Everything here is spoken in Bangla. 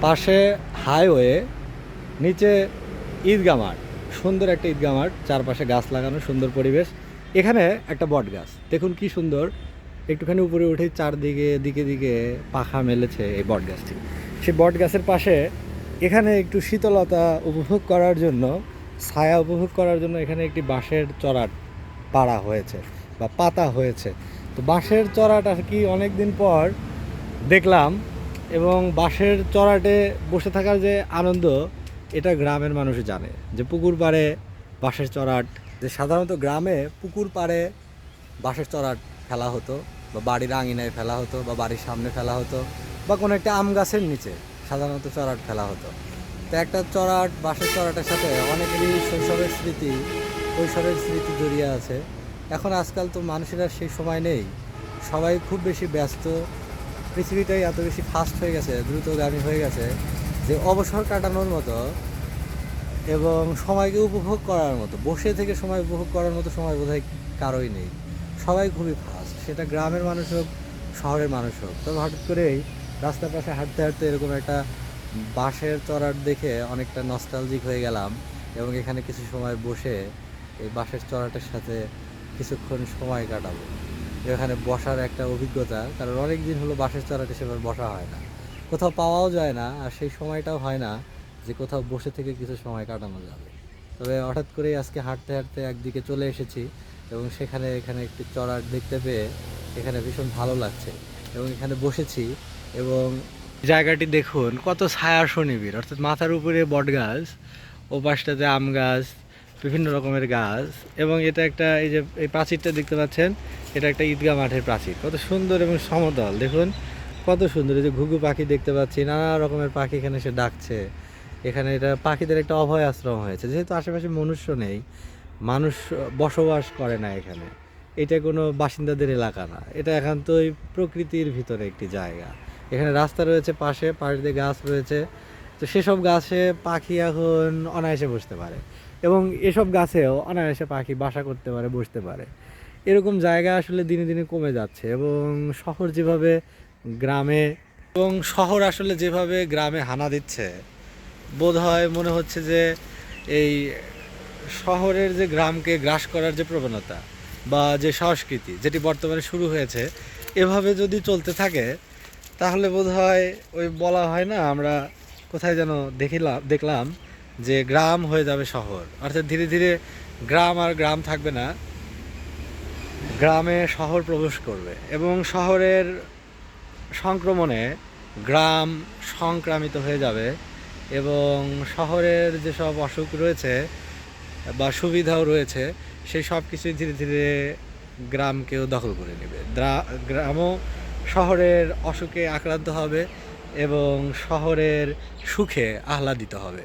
পাশে হাইওয়ে, নিচে ঈদগাহ মাঠ, সুন্দর একটা ঈদগাহ মাঠ, চারপাশে গাছ লাগানো, সুন্দর পরিবেশ। এখানে একটা বট গাছ দেখুন কি সুন্দর, একটুখানি উপরে উঠে চারদিকে দিকে দিকে পাখা মেলেছে এই বট গাছটি। সেই বট গাছের পাশে এখানে একটু শীতলতা উপভোগ করার জন্য, ছায়া উপভোগ করার জন্য এখানে একটি বাঁশের চড়াট পাড়া হয়েছে বা পাতা হয়েছে। তো বাঁশের চড়াট আর কি অনেক দিন পর দেখলাম, এবং বাঁশের চড়াটে বসে থাকার যে আনন্দ, এটা গ্রামের মানুষ জানে। যে পুকুর পাড়ে বাঁশের চড়াট, যে সাধারণত গ্রামে পুকুর পাড়ে বাঁশের চড়াট ফেলা হতো, বা বাড়ির আঙিনায় ফেলা হতো, বা বাড়ির সামনে ফেলা হতো, বা কোনো একটা আম গাছের নিচে সাধারণত চড়াট ফেলা হতো। তো একটা চড়াট, বাঁশের চড়াটের সাথে অনেকেরই শৈশবের স্মৃতি, কৈশোরের স্মৃতি জড়িয়ে আছে। এখন আজকাল তো মানুষের আর সেই সময় নেই, সবাই খুব বেশি ব্যস্ত, পৃথিবীটাই এত বেশি ফাস্ট হয়ে গেছে, দ্রুতগামী হয়ে গেছে, যে অবসর কাটানোর মতো এবং সময়কে উপভোগ করার মতো, বসে থেকে সময় উপভোগ করার মতো সময় বোধহয় কারোই নেই। সবাই খুবই ফাস্ট, সেটা গ্রামের মানুষ হোক, শহরের মানুষ হোক। তবে হঠাৎ করেই রাস্তার পাশে হাঁটতে হাঁটতে এরকম একটা বাঁশের চড়াট দেখে অনেকটা নস্টালজিক হয়ে গেলাম, এবং এখানে কিছু সময় বসে এই বাঁশের চড়াটের সাথে কিছুক্ষণ সময় কাটাবো। এখানে বসার একটা অভিজ্ঞতা, কারণ অনেক দিন হলো বাঁশের চড়াটে সেভাবে বসা হয় না, কোথাও পাওয়াও যায় না, আর সেই সময়টাও হয় না যে কোথাও বসে থেকে কিছু সময় কাটানো যাবে। তবে হঠাৎ করেই আজকে হাঁটতে হাঁটতে একদিকে চলে এসেছি, এবং এখানে একটি চড়াট দেখতে পেয়ে এখানে ভীষণ ভালো লাগছে, এবং এখানে বসেছি। এবং জায়গাটি দেখুন কত ছায়া সুনিবিড়, অর্থাৎ মাথার উপরে বট গাছ, ও পাশটাতে আম গাছ, বিভিন্ন রকমের গাছ। এবং এটা একটা, এই যে এই প্রাচীরটা দেখতে পাচ্ছেন, এটা একটা ঈদগাহ মাঠের প্রাচীর, কত সুন্দর এবং সমতল দেখুন, কত সুন্দর। এই যে ঘুঘু পাখি দেখতে পাচ্ছি, নানা রকমের পাখি এখানে এসে ডাকছে। এখানে এটা পাখিদের একটা অভয় আশ্রম হয়েছে, যেহেতু আশেপাশে মনুষ্য নেই, মানুষ বসবাস করে না এখানে, এটা কোনো বাসিন্দাদের এলাকা না, এটা একান্তই প্রকৃতির ভিতরে একটি জায়গা। এখানে রাস্তা রয়েছে, পাশে পাশ দিয়ে গাছ রয়েছে। তো সেসব গাছে পাখি এখন অনায়াসে বসতে পারে, এবং এসব গাছেও অনায়াসে পাখি বাসা করতে পারে, বসতে পারে। এরকম জায়গা আসলে দিনে দিনে কমে যাচ্ছে, এবং শহর যেভাবে গ্রামে, এবং শহর আসলে যেভাবে গ্রামে হানা দিচ্ছে, বোধ হয় মনে হচ্ছে যে এই শহরের যে গ্রামকে গ্রাস করার যে প্রবণতা বা যে সংস্কৃতি যেটি বর্তমানে শুরু হয়েছে, এভাবে যদি চলতে থাকে তাহলে বোধ হয় ওই বলা হয় না, আমরা কোথায় যেন দেখলাম যে গ্রাম হয়ে যাবে শহর, অর্থাৎ ধীরে ধীরে গ্রাম আর গ্রাম থাকবে না, গ্রামে শহর প্রবেশ করবে, এবং শহরের সংক্রমণে গ্রাম সংক্রামিত হয়ে যাবে, এবং শহরের যেসব অসুখ রয়েছে বা সুবিধাও রয়েছে, সেই সব কিছুই ধীরে ধীরে গ্রামকেও দখল করে নেবে। গ্রামও শহরের অসুখে আক্রান্ত হবে, এবং শহরের সুখে আহ্লাদিত হবে।